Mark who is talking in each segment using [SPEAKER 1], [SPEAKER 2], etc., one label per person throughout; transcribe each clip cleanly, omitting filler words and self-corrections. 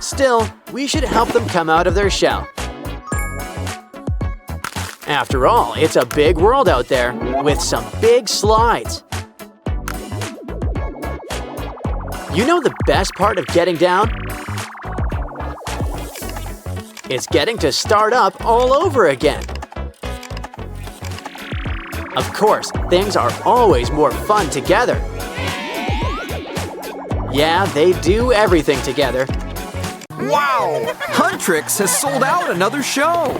[SPEAKER 1] Still, we should help them come out of their shell. After all, it's a big world out there with some big slides. You know the best part of getting down? It's getting to start up all over again. Of course, things are always more fun together. Yeah, they do everything together.
[SPEAKER 2] Wow! Huntrix has sold out another show!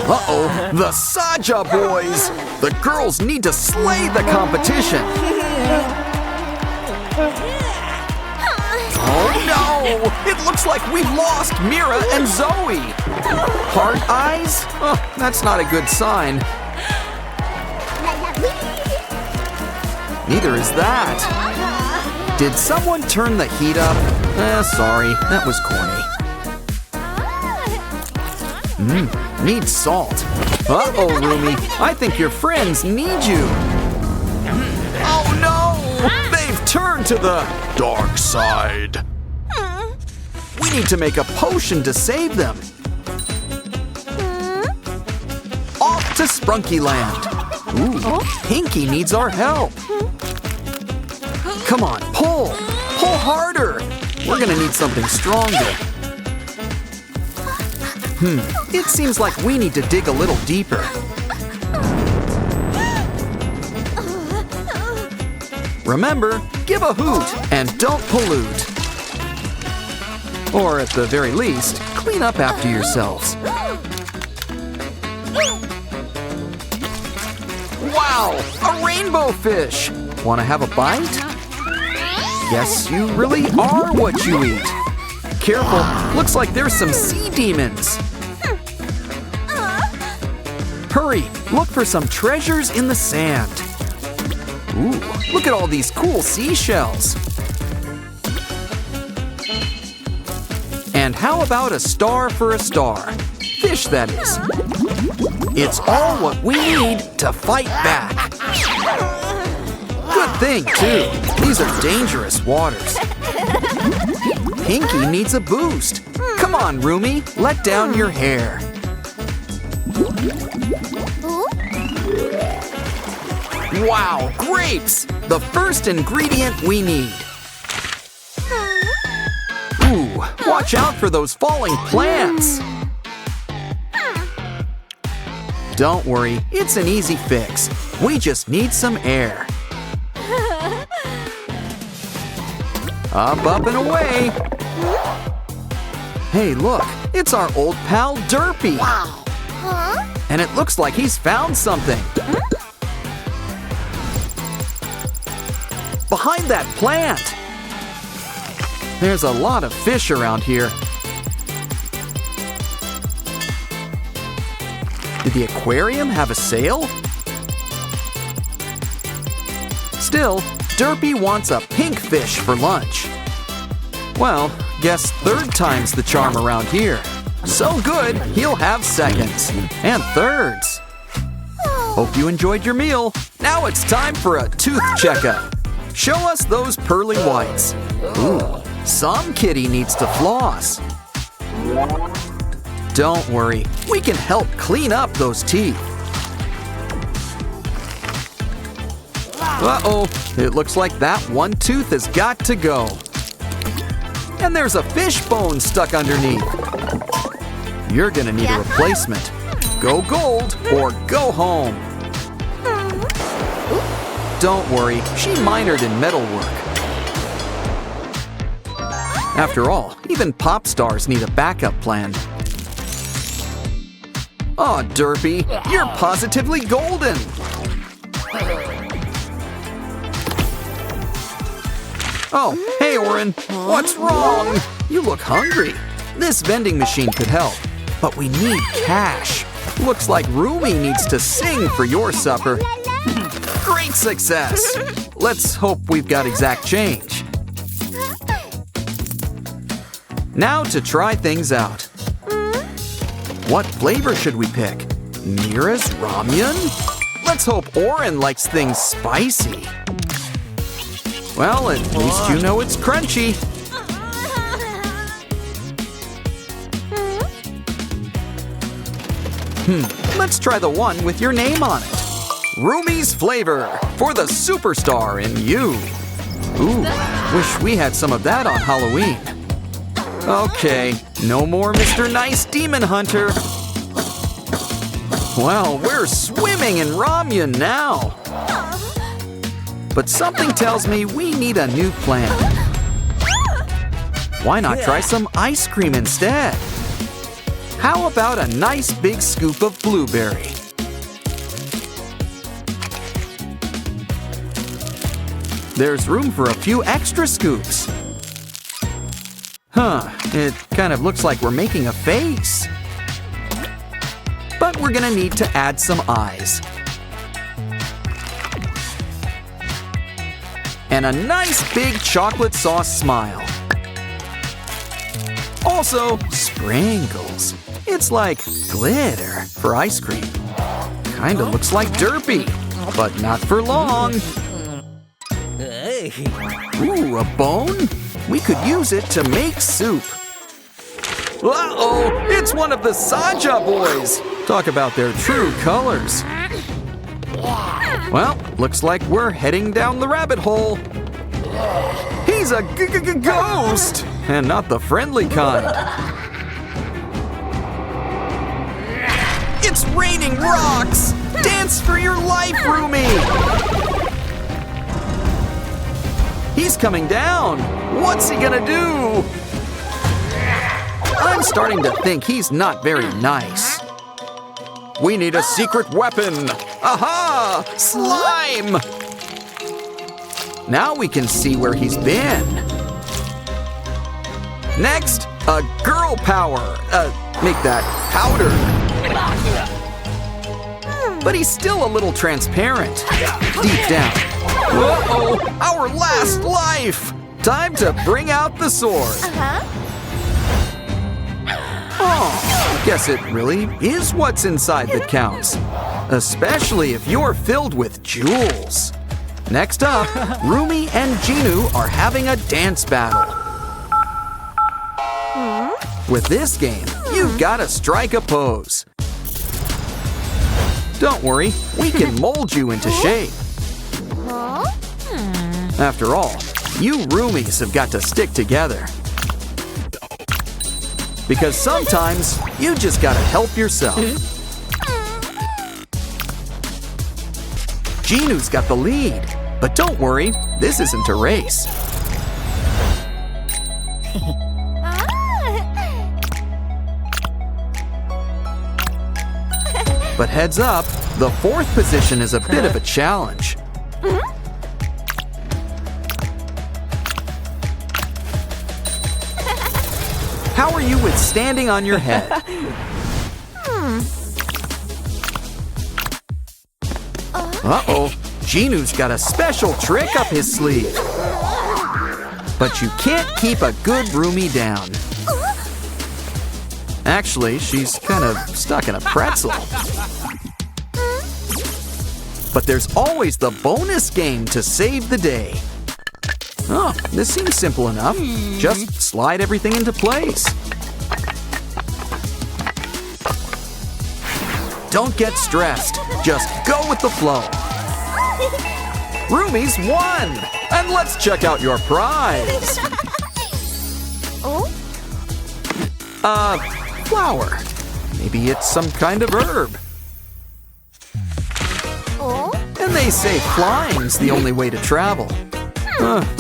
[SPEAKER 2] Uh-oh, the Saja boys! The girls need to slay the competition! Oh no! It looks like we've lost Mira and Zoe! Heart eyes? Oh, that's not a good sign. Neither is that. Did someone turn the heat up? Sorry, that was corny. Need salt. Uh-oh, Rumi, I think your friends need you. Oh no! They've turned to the dark side. We need to make a potion to save them. Off to Sprunky Land. Ooh, Pinky needs our help. Come on, pull! Pull harder! We're gonna need something stronger. It seems like we need to dig a little deeper. Remember, give a hoot and don't pollute. Or at the very least, clean up after yourselves. Wow! A rainbow fish! Wanna have a bite? Guess you really are what you eat. Careful, looks like there's some sea demons. Hurry, look for some treasures in the sand. Ooh, look at all these cool seashells. And how about a star for a star? Fish, that is. It's all what we need to fight back. Good thing, too. These are dangerous waters. Pinky needs a boost. Come on, Rumi, let down your hair. Wow, grapes! The first ingredient we need. Ooh, watch out for those falling plants. Don't worry, it's an easy fix. We just need some air. Up and away. Hey, look, it's our old pal Derpy.
[SPEAKER 3] Wow.
[SPEAKER 2] And it looks like he's found something. Behind that plant. There's a lot of fish around here. Did the aquarium have a sale? Still, Derpy wants a pink fish for lunch. Well, guess third time's the charm around here. So good, he'll have seconds. And thirds. Hope you enjoyed your meal. Now it's time for a tooth checkup. Show us those pearly whites. Ooh, some kitty needs to floss. Don't worry, we can help clean up those teeth. Uh-oh, it looks like that one tooth has got to go. And there's a fish bone stuck underneath. You're gonna need a replacement. Go gold or go home. Don't worry, she minored in metalwork. After all, even pop stars need a backup plan. Aw, Derpy, you're positively golden. Oh, hey, Oren, what's wrong? You look hungry. This vending machine could help, but we need cash. Looks like Rumi needs to sing for your supper. Great success. Let's hope we've got exact change. Now to try things out. What flavor should we pick? Mira's ramen? Let's hope Oren likes things spicy. Well, at least you know it's crunchy. Let's try the one with your name on it. Rumi's flavor for the superstar in you. Ooh, wish we had some of that on Halloween. Okay, no more Mr. Nice Demon Hunter. Well, we're swimming in ramyun now. But something tells me we need a new plan. Why not try some ice cream instead? How about a nice big scoop of blueberry? There's room for a few extra scoops. It kind of looks like we're making a face. But we're gonna need to add some eyes. And a nice big chocolate sauce smile. Also, sprinkles. It's like glitter for ice cream. Kinda looks like Derpy, but not for long. Ooh, a bone? We could use it to make soup. Uh-oh, it's one of the Saja boys. Talk about their true colors. Well, looks like we're heading down the rabbit hole. He's a ghost, and not the friendly kind. It's raining rocks! Dance for your life, Rumi! He's coming down! What's he gonna do? I'm starting to think he's not very nice. We need a secret weapon! Aha! Slime! Now we can see where he's been. Next, a girl power. Make that powder. But he's still a little transparent. Deep down. Uh-oh, our last life! Time to bring out the sword. Oh, guess it really is what's inside that counts. Especially if you're filled with jewels. Next up, Rumi and Jinu are having a dance battle. With this game, you've gotta strike a pose. Don't worry, we can mold you into shape. After all, you Rumis have got to stick together. Because sometimes, you just gotta help yourself. Jinu's got the lead, but don't worry, this isn't a race. But heads up, the fourth position is a bit of a challenge. How are you with standing on your head? Uh-oh, Jinu's got a special trick up his sleeve. But you can't keep a good Rumi down. Actually, she's kind of stuck in a pretzel. But there's always the bonus game to save the day. Oh, this seems simple enough. Just slide everything into place. Don't get stressed. Just go with the flow. Rumi's won! And let's check out your prize. Flower. Maybe it's some kind of herb. And they say flying's the only way to travel.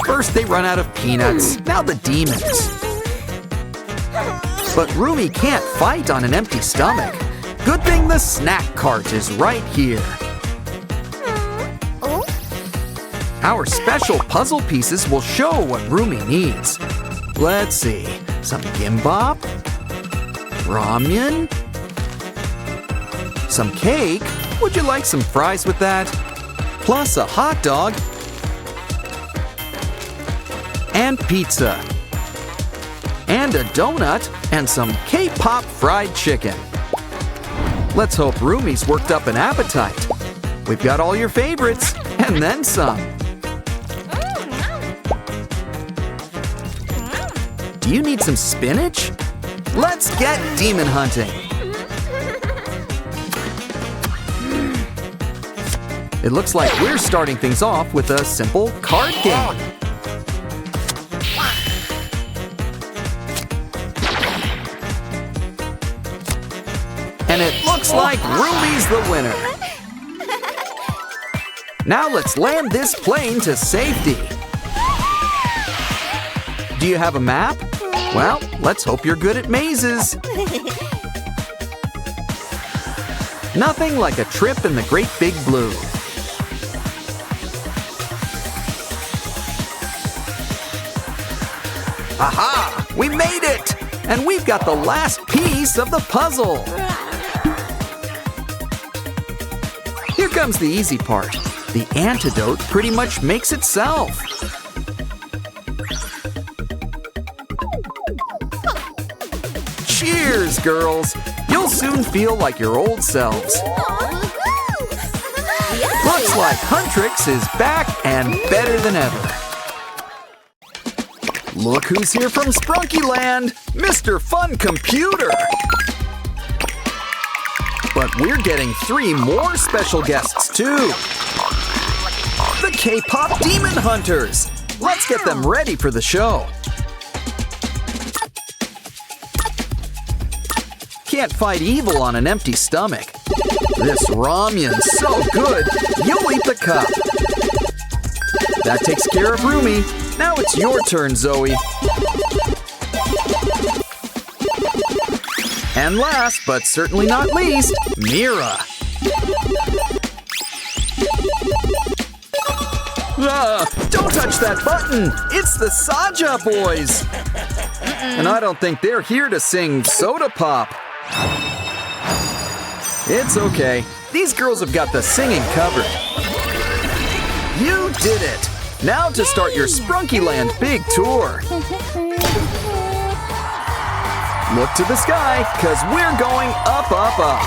[SPEAKER 2] First they run out of peanuts, now the demons. But Rumi can't fight on an empty stomach. Good thing the snack cart is right here. Our special puzzle pieces will show what Rumi needs. Let's see, some gimbap, ramyun, some cake. Would you like some fries with that? Plus a hot dog and pizza. And a donut and some KPop fried chicken. Let's hope Rumi's worked up an appetite. We've got all your favorites and then some. Do you need some spinach? Let's get demon hunting. It looks like we're starting things off with a simple card game. And it looks like Ruby's the winner. Now let's land this plane to safety. Do you have a map? Well, let's hope you're good at mazes. Nothing like a trip in the Great Big Blue. Aha! We made it! And we've got the last piece of the puzzle. Here comes the easy part. The antidote pretty much makes itself. Cheers, girls! You'll soon feel like your old selves. Looks like Huntrix is back and better than ever. Look who's here from Sprunky Land, Mr. Fun Computer. But we're getting 3 more special guests too. The KPop Demon Hunters. Let's get them ready for the show. Can't fight evil on an empty stomach. This ramyun's so good, you'll eat the cup. That takes care of Rumi. Now it's your turn, Zoe. And last, but certainly not least, Mira. Don't touch that button! It's the Saja boys! And I don't think they're here to sing Soda Pop. It's okay. These girls have got the singing covered. You did it! Now to start your Sprunky Land big tour. Look to the sky, 'cause we're going up, up, up.